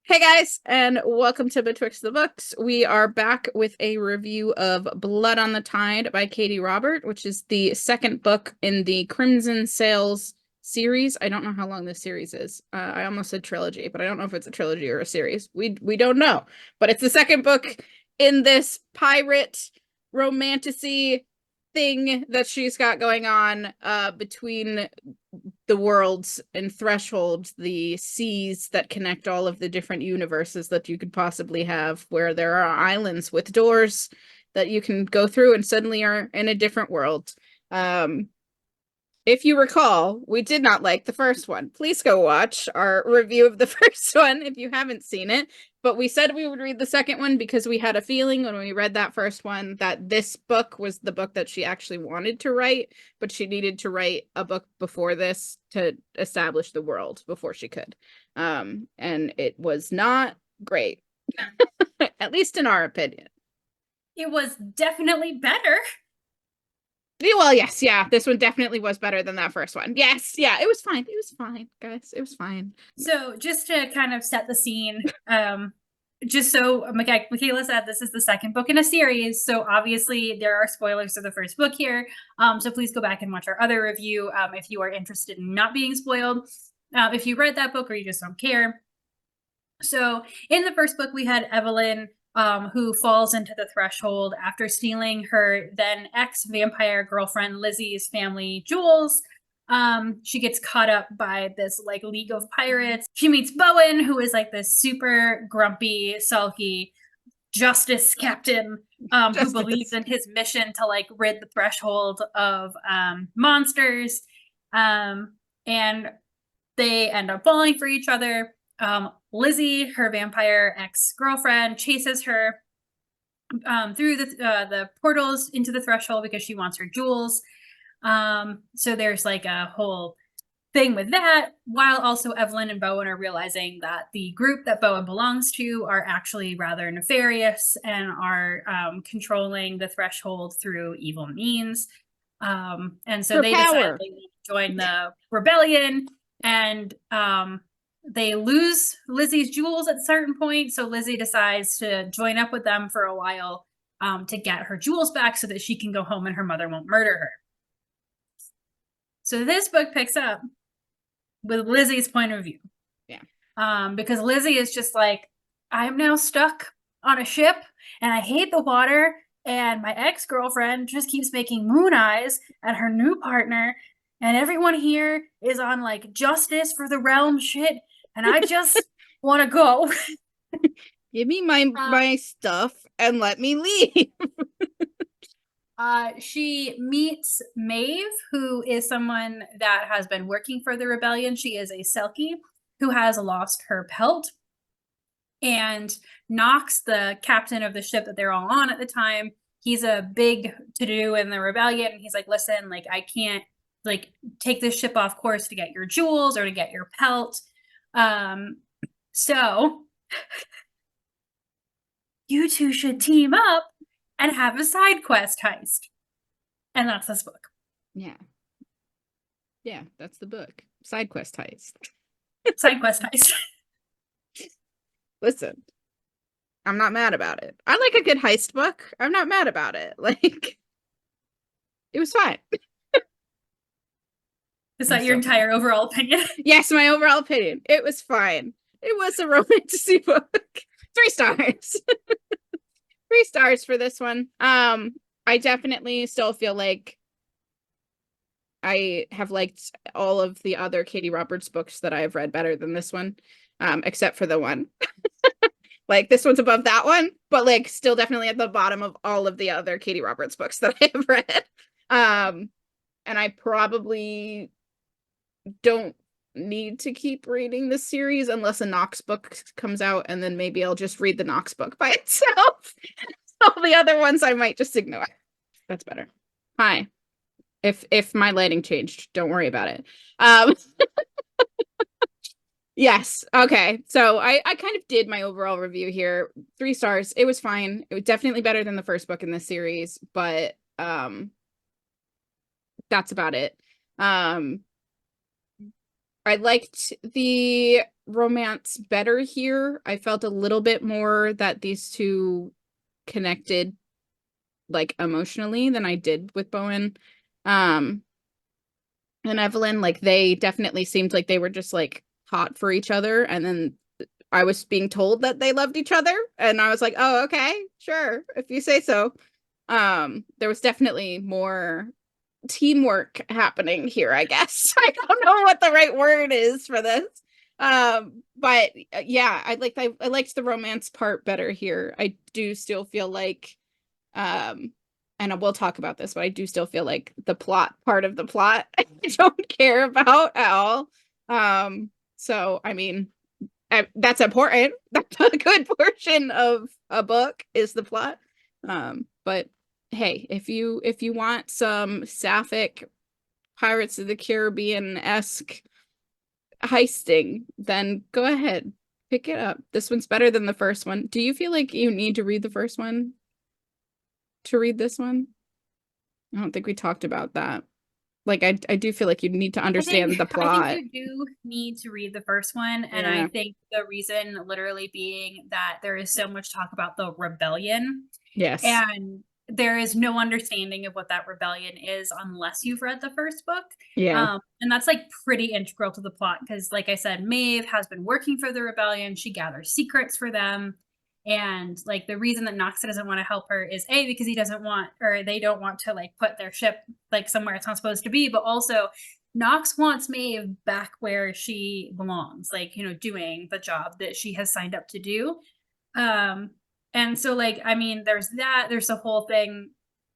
Hey guys, and welcome to Betwixt the Books. We are back with a review of Blood on the Tide by Katee Robert, which is the second book in the Crimson Sails series. I don't know how long this series is. I almost said trilogy, but I don't know if it's a trilogy or a series. We don't know, but it's the second book in this pirate romantasy thing that she's got going on between the worlds and thresholds, the seas that connect all of the different universes that you could possibly have, where there are islands with doors that you can go through and suddenly are in a different world. If you recall, we did not like the first one. Please go watch our review of the first one if you haven't seen it. But we said we would read the second one because we had a feeling when we read that first one that this book was the book that she actually wanted to write, but she needed to write a book before this to establish the world before she could. And it was not great, at least in our opinion. It was definitely better. Well, yes, yeah, this one definitely was better than that first one. Yes, yeah, it was fine. It was fine, guys. It was fine. So just to kind of set the scene, just so Michaela said, this is the second book in a series. So obviously there are spoilers to the first book here. So please go back and watch our other review if you are interested in not being spoiled. If you read that book or you just don't care. So in the first book, we had Evelyn, who falls into the threshold after stealing her then ex-vampire girlfriend Lizzie's family jewels. She gets caught up by this like league of pirates. She meets Bowen, who is like this super grumpy, sulky justice captain, who believes in his mission to like rid the threshold of monsters. And they end up falling for each other. Lizzie, her vampire ex-girlfriend, chases her through the portals into the threshold because she wants her jewels. So there's like a whole thing with that, while also Evelyn and Bowen are realizing that the group that Bowen belongs to are actually rather nefarious and are controlling the threshold through evil means. And so For they decide power. they join the rebellion, and they lose Lizzie's jewels at a certain point. So Lizzie decides to join up with them for a while to get her jewels back so that she can go home and her mother won't murder her. So this book picks up with Lizzie's point of view. Yeah. Because Lizzie is just like, I'm now stuck on a ship and I hate the water. And my ex-girlfriend just keeps making moon eyes at her new partner. And everyone here is on like justice for the realm shit. And I just want to go. Give me my stuff and let me leave. She meets Maeve, who is someone that has been working for the rebellion. She is a Selkie who has lost her pelt. And Knox, the captain of the ship that they're all on at the time, he's a big to-do in the rebellion. He's like, listen, like I can't like take this ship off course to get your jewels or to get your pelt. So you two should team up and have a side quest heist. And that's this book. Yeah. Yeah, that's the book. Side quest heist. Side quest heist. Listen, I'm not mad about it. I like a good heist book. I'm not mad about it. Like, it was fine. Is that your entire overall opinion? Yes, my overall opinion. It was fine. It was a romantasy book. 3 stars. 3 stars for this one. I definitely still feel like I have liked all of the other Katee Roberts books that I have read better than this one, except for the one. Like, this one's above that one, but like still definitely at the bottom of all of the other Katee Roberts books that I have read. And I probably don't need to keep reading this series unless a Knox book comes out, and then maybe I'll just read the Knox book by itself. All the other ones I might just ignore. That's better. Hi. If my lighting changed, don't worry about it. Yes. Okay. So I kind of did my overall review here. 3 stars. It was fine. It was definitely better than the first book in this series, but that's about it. I liked the romance better here. I felt a little bit more that these two connected like emotionally than I did with Bowen. And Evelyn, like they definitely seemed like they were just like hot for each other, and then I was being told that they loved each other, and I was like, oh, okay, sure, if you say so. There was definitely more teamwork happening here, I guess. I don't know what the right word is for this. But yeah, I liked the romance part better here. I do still feel like and we'll talk about this, but I do still feel like the plot part of the plot I don't care about at all. So I mean, that's important. That's a good portion of a book is the plot. But hey, if you want some sapphic Pirates of the Caribbean-esque heisting, then go ahead, pick it up. This one's better than the first one. Do you feel like you need to read the first one to read this one? I don't think we talked about that. Like I do feel like you need to understand the I think plot. you do need to read the first one, and I Yeah. think the reason literally being that there is so much talk about the rebellion, Yes. and there is no understanding of what that rebellion is unless you've read the first book. Yeah. And that's like pretty integral to the plot because, like I said, Maeve has been working for the rebellion. She gathers secrets for them. And like the reason that Nox doesn't want to help her is A, because he doesn't want, or they don't want to like put their ship like somewhere it's not supposed to be, but also Nox wants Maeve back where she belongs, like, you know, doing the job that she has signed up to do. Um, and so like, I mean, there's that, there's the whole thing.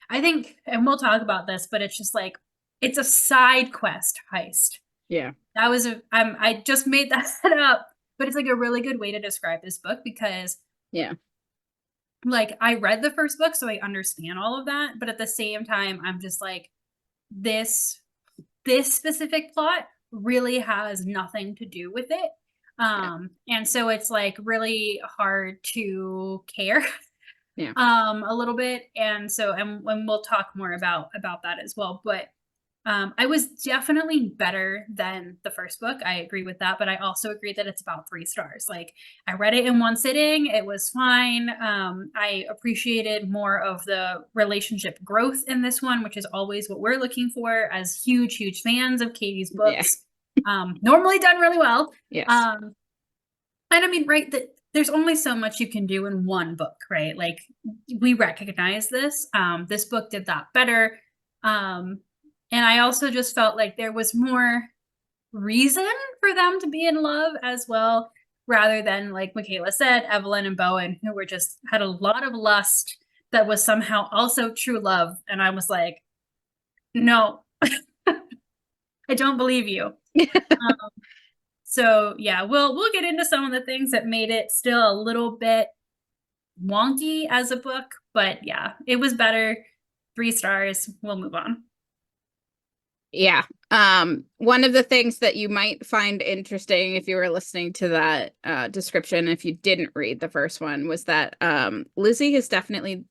I think, and we'll talk about this, but it's just like it's a side quest heist. Yeah. That was I just made that up, but it's like a really good way to describe this book because Yeah. like I read the first book, so I understand all of that, but at the same time, I'm just like, this this specific plot really has nothing to do with it. Yeah. And so it's like really hard to care Yeah. a little bit. And so and we'll talk more about that as well. But I was definitely better than the first book. I agree with that, but I also agree that it's about 3 stars. Like I read it in one sitting, it was fine. I appreciated more of the relationship growth in this one, which is always what we're looking for as huge fans of Katie's Yeah. books. Normally done really well. Yes. And I mean, right, that there's only so much you can do in one book, right? Like we recognize this. This book did that better. And I also just felt like there was more reason for them to be in love as well, rather than, like Michaela said, Evelyn and Bowen, who were just had a lot of lust that was somehow also true love. And I was like, no, I don't believe you. So yeah, we'll get into some of the things that made it still a little bit wonky as a book, but yeah, it was better. 3 stars. We'll move on. Yeah. One of the things that you might find interesting if you were listening to that description, if you didn't read the first one, was that Lizzie is definitely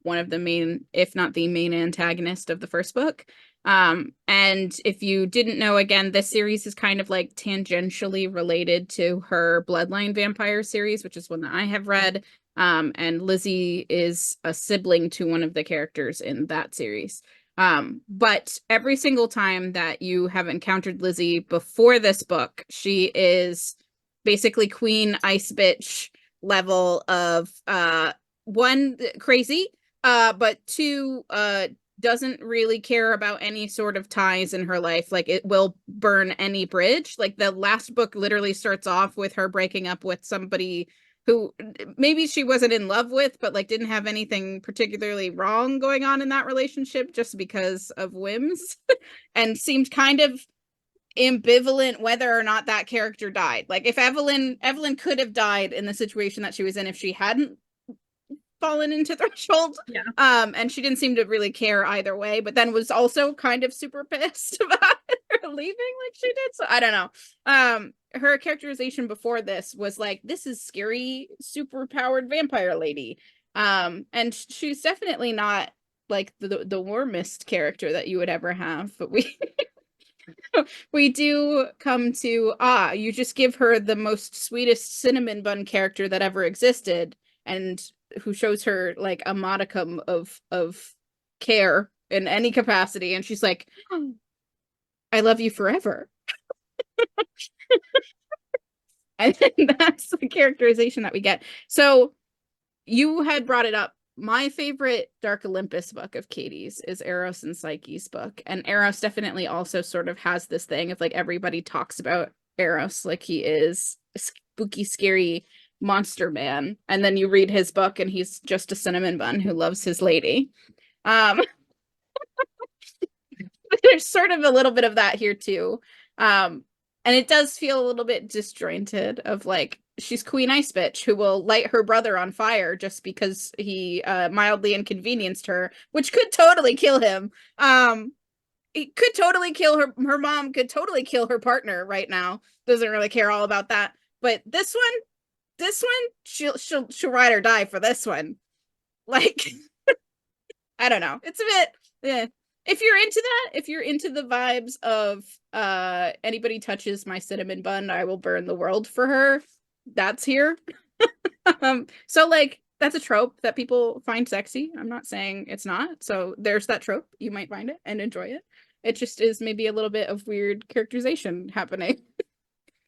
one of the main, if not the main antagonist of the first book. And if you didn't know, again, this series is kind of like tangentially related to her Bloodline Vampire series, which is one that I have read. And Lizzie is a sibling to one of the characters in that series. But every single time that you have encountered Lizzie before this book, she is basically Queen Ice Bitch level of one, crazy, but two, doesn't really care about any sort of ties in her life. Like it will burn any bridge. Like the last book literally starts off with her breaking up with somebody who maybe she wasn't in love with, but like didn't have anything particularly wrong going on in that relationship just because of whims and seemed kind of ambivalent whether or not that character died. Like if Evelyn could have died in the situation that she was in if she hadn't fallen into Threshold. Yeah. And she didn't seem to really care either way, but then was also kind of super pissed about her leaving like she did. So I don't know. Her characterization before this was like, this is scary, super powered vampire lady. And she's definitely not like the warmest character that you would ever have, but we we do come to you just give her the most sweetest cinnamon bun character that ever existed, and who shows her like a modicum of care in any capacity, and she's like, "Oh, I love you forever." And that's the characterization that we get. So you had brought it up. My favorite Dark Olympus book of Katie's is Eros and Psyche's book. And Eros definitely also sort of has this thing of like everybody talks about Eros like he is a spooky, scary monster man. And then you read his book and he's just a cinnamon bun who loves his lady. Um, there's sort of a little bit of that here too. And it does feel a little bit disjointed of like, she's Queen Ice Bitch who will light her brother on fire just because he mildly inconvenienced her, which could totally kill him. It could totally kill her mom could totally kill her partner right now. Doesn't really care all about that. But this one, she'll ride or die for this one. Like, I don't know. It's a bit if you're into that, if you're into the vibes of anybody touches my cinnamon bun, I will burn the world for her, that's here. So like that's a trope that people find sexy. I'm not saying it's not. So there's that trope. You might find it and enjoy it. It just is maybe a little bit of weird characterization happening. It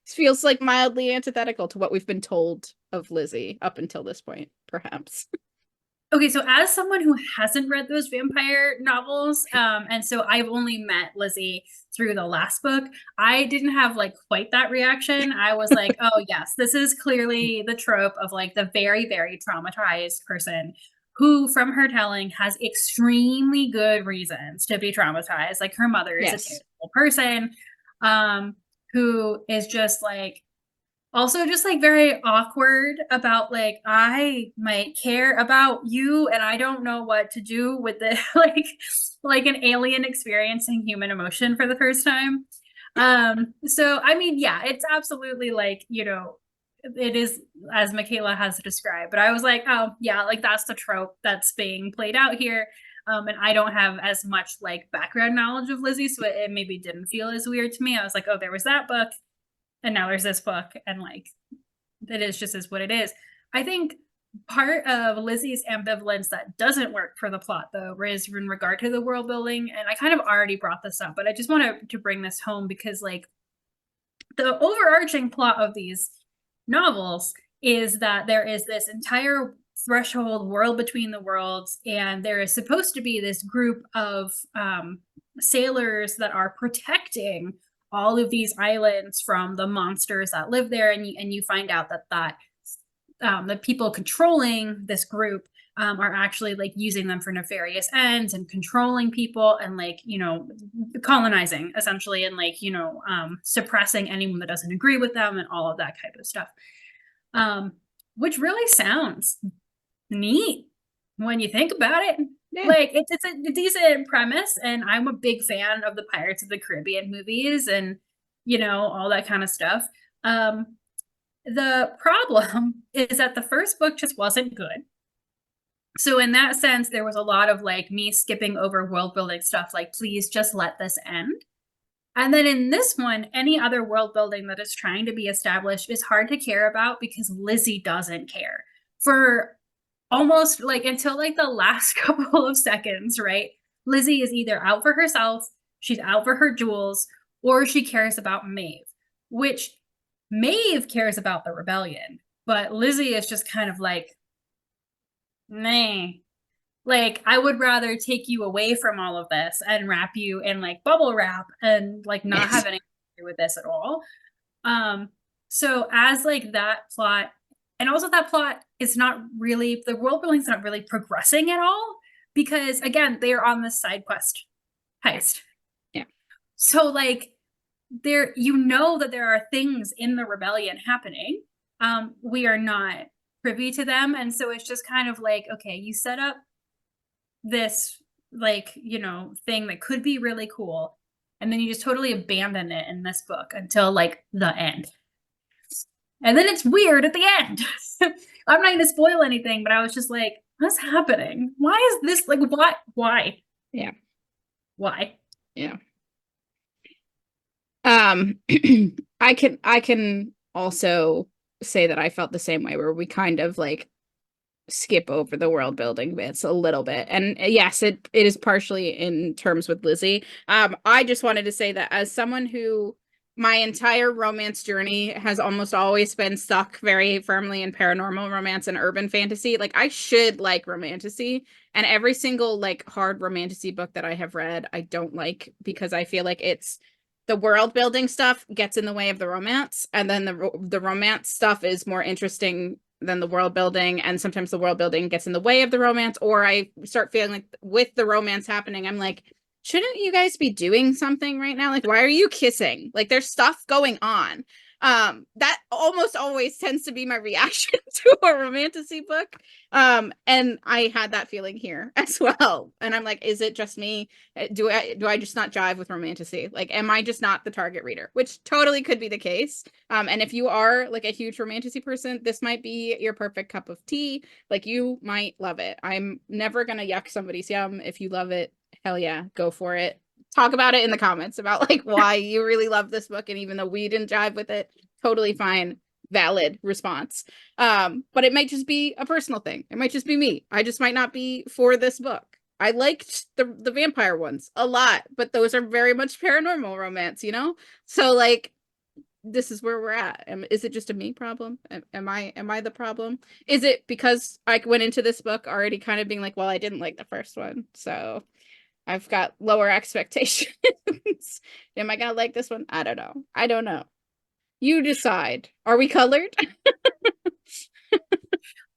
feels like mildly antithetical to what we've been told of Lizzie up until this point, perhaps. Okay, so as someone who hasn't read those vampire novels, and so I've only met Lizzie through the last book, I didn't have like quite that reaction. I was like, oh yes, this is clearly the trope of like the very, very traumatized person who, from her telling, has extremely good reasons to be traumatized. Like her mother is a terrible person, who is just like also just like very awkward about like I might care about you and I don't know what to do with it. Like an alien experiencing human emotion for the first time. So I mean, yeah, it's absolutely like, you know, it is as Michaela has described, but I was like, oh yeah, like that's the trope that's being played out here. And I don't have as much like background knowledge of Lizzie, so it maybe didn't feel as weird to me. I was like, oh, there was that book and now there's this book, and like it is just is what it is. I think part of Lizzie's ambivalence that doesn't work for the plot though is in regard to the world building, and I kind of already brought this up, but I just want to bring this home because like the overarching plot of these novels is that there is this entire threshold world between the worlds, and there is supposed to be this group of sailors that are protecting all of these islands from the monsters that live there, and you find out that the people controlling this group are actually like using them for nefarious ends and controlling people and like, you know, colonizing essentially, and like, you know, suppressing anyone that doesn't agree with them and all of that kind of stuff, which really sounds neat when you think about it. Yeah. Like it's a decent premise, and I'm a big fan of the Pirates of the Caribbean movies and, you know, all that kind of stuff. The problem is that the first book just wasn't good. So in that sense, there was a lot of like me skipping over world building stuff, like please just let this end. And then in this one, any other world building that is trying to be established is hard to care about because Lizzie doesn't care. For almost like until like the last couple of seconds, right? Lizzie is either out for herself, she's out for her jewels, or she cares about Maeve, which Maeve cares about the rebellion, but Lizzie is just kind of like, nah. Like, I would rather take you away from all of this and wrap you in like bubble wrap and like not have anything to do with this at all. So as like that plot, and also that plot is not really, the world building's not really progressing at all because again, they are on this side quest heist. Yeah. So like there, you know that there are things in the rebellion happening. We are not privy to them. And so it's just kind of like, okay, you set up this like, you know, thing that could be really cool, and then you just totally abandon it in this book until like the end. And then it's weird at the end. I'm not going to spoil anything, but I was just like, what's happening? Why is this like, why? Yeah. Why? Yeah. Um, I can also say that I felt the same way, where we kind of like skip over the world building bits a little bit. And yes, it is partially in terms with Lizzie. I just wanted to say that as someone who my entire romance journey has almost always been stuck very firmly in paranormal romance and urban fantasy. Like I should like romantasy, and every single like hard romantasy book that I have read, I don't like because I feel like it's the world building stuff gets in the way of the romance, and then the romance stuff is more interesting than the world building, and sometimes the world building gets in the way of the romance, or I start feeling like with the romance happening, I'm like, shouldn't you guys be doing something right now? Like, why are you kissing? Like, there's stuff going on. That almost always tends to be my reaction to a romantasy book. And I had that feeling here as well. And I'm like, is it just me? Do I just not jive with romantasy? Like, am I just not the target reader? Which totally could be the case. And if you are like a huge romantasy person, this might be your perfect cup of tea. Like, you might love it. I'm never gonna yuck somebody's yum. If you love it, hell yeah, go for it. Talk about it in the comments about like why you really love this book, and even though we didn't jive with it, totally fine, valid response. But it might just be a personal thing. It might just be me. I just might not be for this book. I liked the vampire ones a lot, but those are very much paranormal romance, you know? So like this is where we're at. Is it just a me problem? Am I the problem? Is it because I went into this book already kind of being like, well, I didn't like the first one, so I've got lower expectations. Am I gonna like this one? I don't know. I don't know. You decide. Are we colored?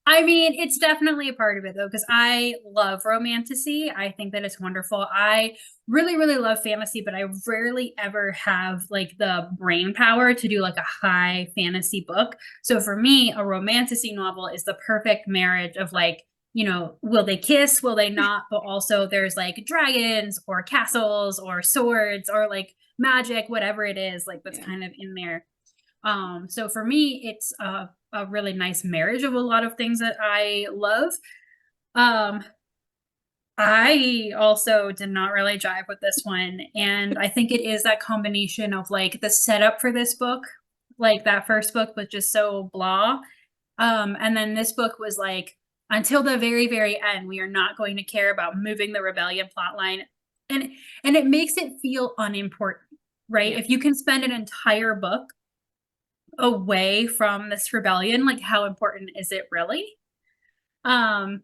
I mean, it's definitely a part of it though, because I love romantasy. I think that it's wonderful. I really, really love fantasy, but I rarely ever have like the brain power to do like a high fantasy book. So for me, a romantasy novel is the perfect marriage of like, you know, will they kiss? Will they not? But also there's like dragons or castles or swords or like magic, whatever it is, like that's Yeah. kind of in there. So for me, it's a really nice marriage of a lot of things that I love. Um, I also did not really jive with this one. And I think it is that combination of like the setup for this book, like that first book was just so blah. And then this book was like, until the very, very end, we are not going to care about moving the rebellion plotline. And and it makes it feel unimportant, right? Yeah. If you can spend an entire book away from this rebellion, like how important is it really? um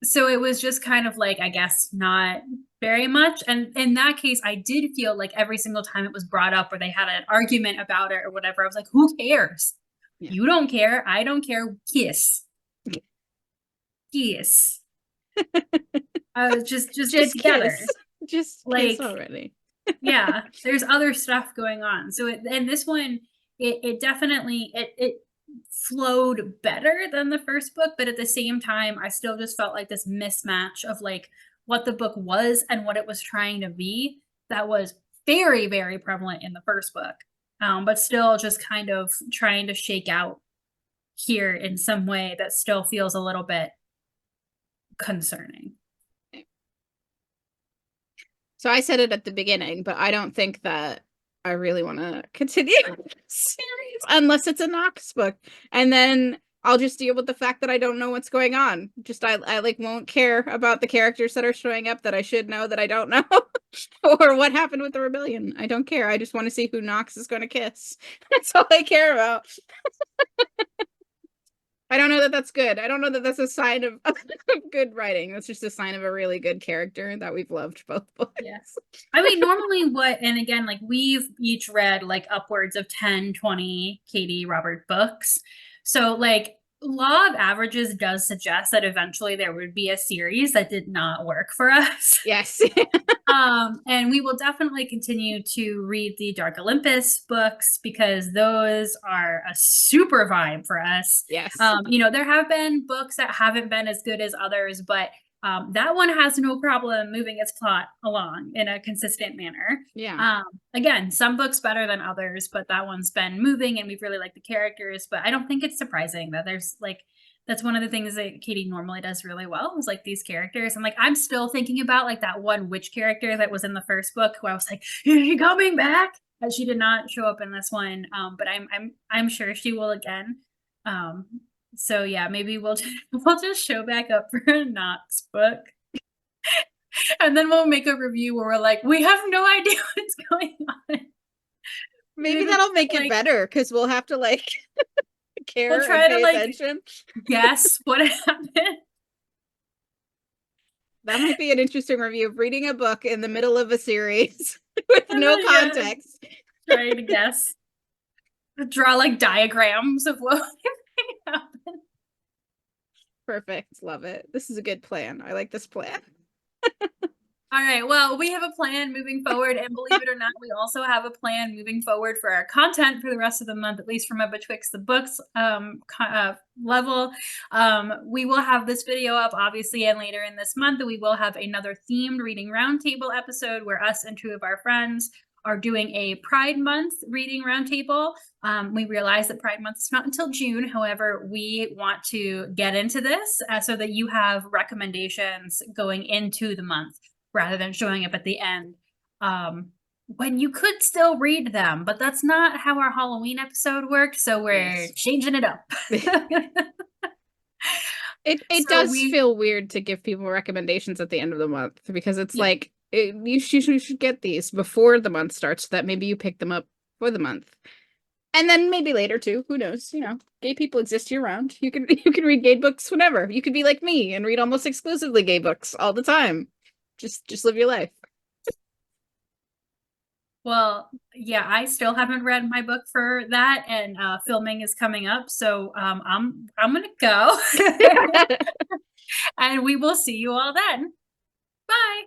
so it was just kind of like, I guess not very much, and in that case I did feel like every single time it was brought up or they had an argument about it or whatever, I was like, who cares? Yeah. You don't care, I don't care, kiss, kiss. Just get Just together, kiss. Just kiss like, already. yeah, there's other stuff going on. So and this one, it definitely it flowed better than the first book, but at the same time I still just felt like this mismatch of like what the book was and what it was trying to be, that was very, very prevalent in the first book. But still just kind of trying to shake out here in some way that still feels a little bit concerning. So I said it at the beginning, but I don't think that I really want to continue the series unless it's a Knox book. And then I'll just deal with the fact that I don't know what's going on. Just I like won't care about the characters that are showing up that I should know that I don't know. Or what happened with the rebellion. I don't care. I just want to see who Knox is going to kiss. That's all I care about. I don't know that that's good. I don't know that that's a sign of good writing. That's just a sign of a really good character that we've loved both books. Yes. I mean, normally what, and again, like we've each read like upwards of 10, 20 Katee Robert books. So like law of averages does suggest that eventually there would be a series that did not work for us. Yes. And we will definitely continue to read the Dark Olympus books because those are a super vibe for us. Yes. You know, there have been books that haven't been as good as others, but that one has no problem moving its plot along in a consistent manner. Yeah. Again, some books better than others, but that one's been moving and we've really liked the characters. But I don't think it's surprising that there's like, that's one of the things that Katee normally does really well is like these characters. And like, I'm still thinking about like that one witch character that was in the first book who I was like, is she coming back? She did not show up in this one, but I'm sure she will again. So yeah, maybe we'll just show back up for a Knox book. And then we'll make a review where we're like, we have no idea what's going on. Maybe that'll make it better because we'll have to like care we'll try and pay to attention. Guess what happened. That might be an interesting review of reading a book in the middle of a series with no context. Trying to guess. Draw like diagrams of what happened. Perfect. Love it. This is a good plan. I like this plan. All right. Well, we have a plan moving forward, and believe it or not, we also have a plan moving forward for our content for the rest of the month, at least from a Betwixt the Books level. We will have this video up, obviously, and later in this month, we will have another themed reading roundtable episode where us and two of our friends are doing a Pride Month reading roundtable. We realize that Pride Month is not until June. However, we want to get into this so that you have recommendations going into the month, rather than showing up at the end, when you could still read them. But that's not how our Halloween episode works, so we're changing it up. It does feel weird to give people recommendations at the end of the month, because it's like, you should get these before the month starts, so that maybe you pick them up for the month. And then maybe later too, who knows, you know, gay people exist year round. You can read gay books whenever. You could be like me and read almost exclusively gay books all the time. Just live your life. Well, yeah, I still haven't read my book for that, and filming is coming up, so I'm gonna go. And we will see you all then. Bye.